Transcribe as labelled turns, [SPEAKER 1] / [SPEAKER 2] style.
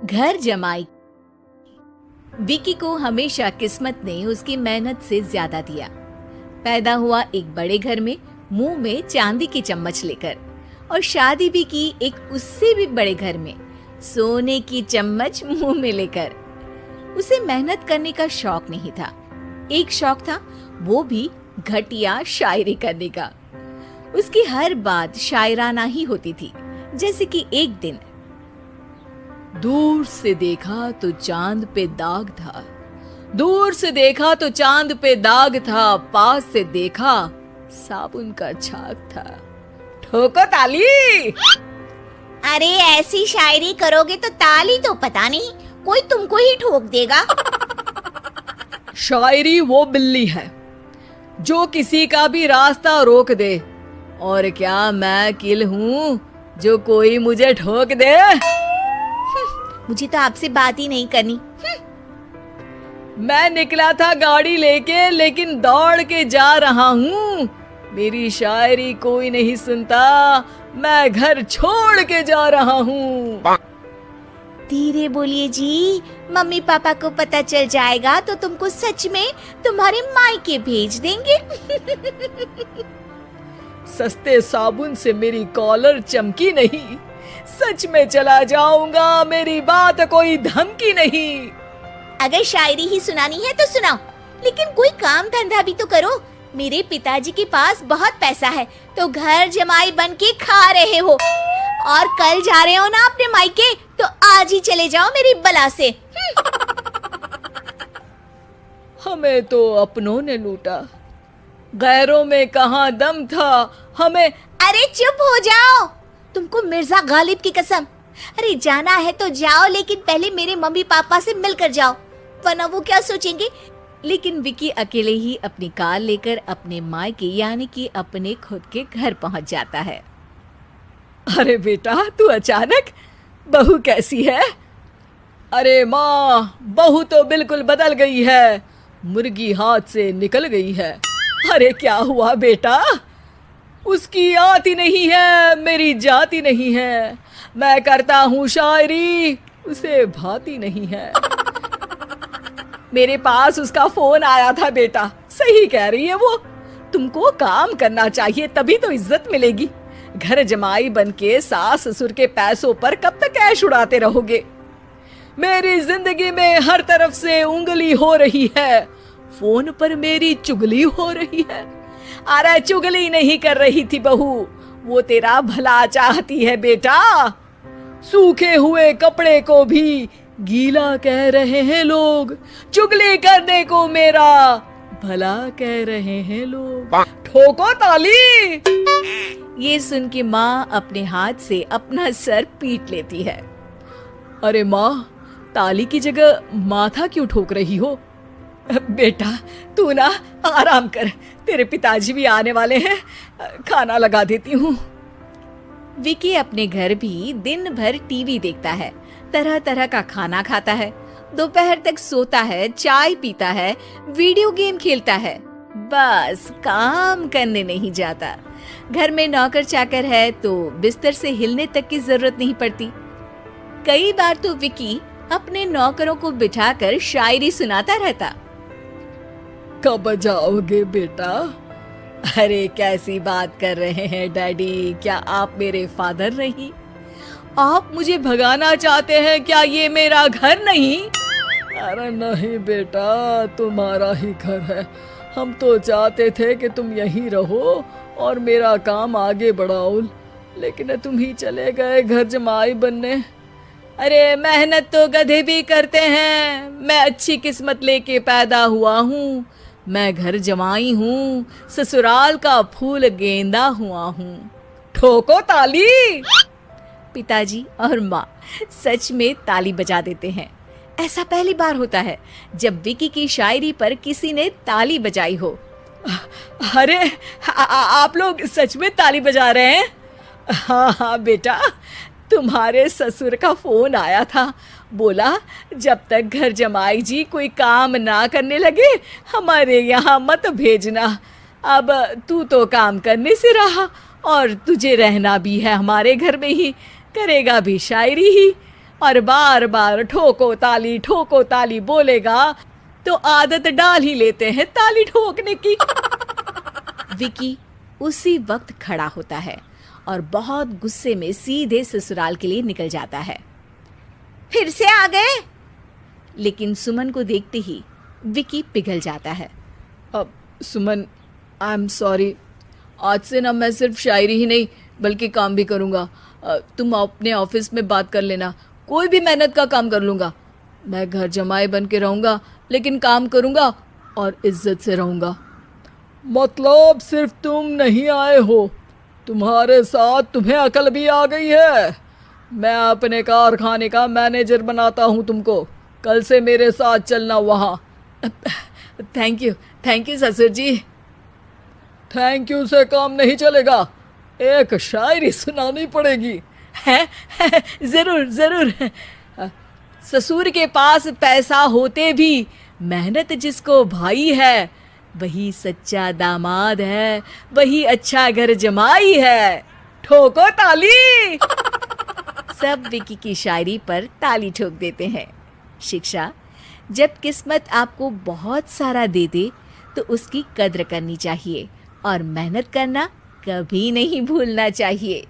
[SPEAKER 1] घर जमाई। विकी को हमेशा किस्मत ने उसकी मेहनत से ज्यादा दिया। पैदा हुआ एक बड़े घर में, मुंह में चांदी की चम्मच लेकर, और शादी भी की एक उससे भी बड़े घर में, सोने की चम्मच मुंह में लेकर। उसे मेहनत करने का शौक नहीं था। एक शौक था, वो भी घटिया शायरी करने का। उसकी हर बात शायराना ही होती थी। जैसे कि एक दिन, दूर से देखा तो चांद पे दाग था, दूर से देखा तो चांद पे दाग था, पास से देखा साबुन का छाग था। ठोको ताली।
[SPEAKER 2] अरे ऐसी शायरी करोगे तो ताली तो पता नहीं, कोई तुमको ही ठोक देगा।
[SPEAKER 1] शायरी वो बिल्ली है जो किसी का भी रास्ता रोक दे, और क्या मैं किल हूँ जो कोई मुझे ठोक दे।
[SPEAKER 2] मुझे तो आपसे बात ही नहीं करनी।
[SPEAKER 1] मैं निकला था गाड़ी लेके, लेकिन दौड़ के जा रहा हूँ। मेरी शायरी कोई नहीं सुनता, मैं घर छोड़ के जा रहा हूँ।
[SPEAKER 2] धीरे बोलिए जी, मम्मी पापा को पता चल जाएगा तो तुमको सच में तुम्हारे मायके भेज देंगे।
[SPEAKER 1] सस्ते साबुन से मेरी कॉलर चमकी नहीं, सच में चला जाऊंगा, मेरी बात कोई धमकी नहीं।
[SPEAKER 2] अगर शायरी ही सुनानी है तो सुनाओ, लेकिन कोई काम धंधा भी तो करो। मेरे पिताजी के पास बहुत पैसा है, तो घर जमाई बन के खा रहे हो, और कल जा रहे हो ना अपने मायके, तो आज ही चले जाओ मेरी बला से।
[SPEAKER 1] हमें तो अपनों ने लूटा, गैरों में कहाँ दम था हमें।
[SPEAKER 2] अरे चुप हो जाओ, तुमको मिर्जा गालिब की कसम। अरे जाना है तो जाओ, लेकिन पहले मेरे मम्मी पापा से मिलकर जाओ, वरना वो क्या सोचेंगे। लेकिन विकी अकेले ही अपनी कार लेकर अपने मायके यानी कि अपने खुद के घर पहुंच जाता है। अरे बेटा, तू अचानक, बहू कैसी है? अरे माँ, बहू तो बिल्कुल बदल गई है, मुर्गी हाथ से निकल गई है। अरे क्या हुआ बेटा? उसकी आती नहीं है, मेरी जाती नहीं है। मैं करता हूँ शायरी, उसे भाती नहीं है। मेरे पास उसका फोन आया था बेटा, सही कह रही है वो। तुमको काम करना चाहिए, तभी तो इज्जत मिलेगी। घर जमाई बनके सास ससुर के पैसों पर कब तक ऐश उड़ाते रहोगे? मेरी जिंदगी में हर तरफ से उंगली हो रही है, फोन पर मेरी चुगली हो रही है। अरे चुगली नहीं कर रही थी बहू, वो तेरा भला चाहती है बेटा। सूखे हुए कपड़े को भी गीला कह रहे हैं लोग, चुगली करने को मेरा भला कह रहे हैं लोग। ठोको ताली। ये सुन के माँ अपने हाथ से अपना सर पीट लेती है। अरे माँ, ताली की जगह माथा क्यों ठोक रही हो? बेटा तू ना आराम कर, तेरे पिताजी भी आने वाले हैं, खाना लगा देती हूँ। विकी अपने घर भी दिन भर टीवी देखता है, तरह तरह का खाना खाता है, दोपहर तक सोता है, चाय पीता है, वीडियो गेम खेलता है, बस काम करने नहीं जाता। घर में नौकर चाकर है तो बिस्तर से हिलने तक की जरूरत नहीं पड़ती। कई बार तो विकी अपने नौकरों को बिठाकर शायरी सुनाता रहता। कब जाओगे बेटा? अरे कैसी बात कर रहे हैं डैडी, क्या आप मेरे फादर नहीं? आप मुझे भगाना चाहते हैं क्या? ये मेरा घर नहीं। अरे नहीं बेटा, तुम्हारा ही घर है। हम तो चाहते थे कि तुम यहीं रहो और मेरा काम आगे बढ़ाओ, लेकिन तुम ही चले गए घर जमाई बनने। अरे मेहनत तो गधे भी करते हैं, मैं अच्छी किस्मत लेके पैदा हुआ हूँ, मैं घर जमाई हूँ, ससुराल का फूल गेंदा हुआ हूँ। ठोको ताली। पिताजी और माँ सच में ताली बजा देते हैं। ऐसा पहली बार होता है जब विकी की शायरी पर किसी ने ताली बजाई हो। अरे आप लोग सच में ताली बजा रहे हैं? हाँ हाँ बेटा, तुम्हारे ससुर का फोन आया था, बोला जब तक घर जमाई जी कोई काम ना करने लगे हमारे यहाँ मत भेजना। अब तू तो काम करने से रहा और तुझे रहना भी है हमारे घर में ही, करेगा भी शायरी ही। और बार बार ठोको ताली बोलेगा तो आदत डाल ही लेते हैं ताली ठोकने की।
[SPEAKER 1] विकी उसी वक्त खड़ा होता है और बहुत गुस्से में सीधे ससुराल के लिए निकल जाता है। फिर से आ गए? लेकिन सुमन को देखते ही विकी पिघल जाता है।
[SPEAKER 2] अब सुमन, आई एम सॉरी, आज से ना मैं सिर्फ शायरी ही नहीं बल्कि काम भी करूँगा। तुम अपने ऑफिस में बात कर लेना, कोई भी मेहनत का काम कर लूँगा। मैं घर जमाई बन के रहूँगा लेकिन काम करूँगा और इज्जत से रहूँगा। मतलब सिर्फ तुम नहीं आए हो, तुम्हारे साथ तुम्हें अकल भी आ गई है। मैं अपने कारखाने का मैनेजर बनाता हूँ तुमको, कल से मेरे साथ चलना वहाँ।
[SPEAKER 1] थैंक यू ससुर जी।
[SPEAKER 2] थैंक यू से काम नहीं चलेगा, एक शायरी सुनानी पड़ेगी।
[SPEAKER 1] है? जरूर। ससुर के पास पैसा होते भी मेहनत जिसको भाई है, वही सच्चा दामाद है, वही अच्छा घर जमाई है। ठोको ताली। सब विकी की शायरी पर ताली ठोक देते हैं। शिक्षा: जब किस्मत आपको बहुत सारा दे दे तो उसकी कद्र करनी चाहिए और मेहनत करना कभी नहीं भूलना चाहिए।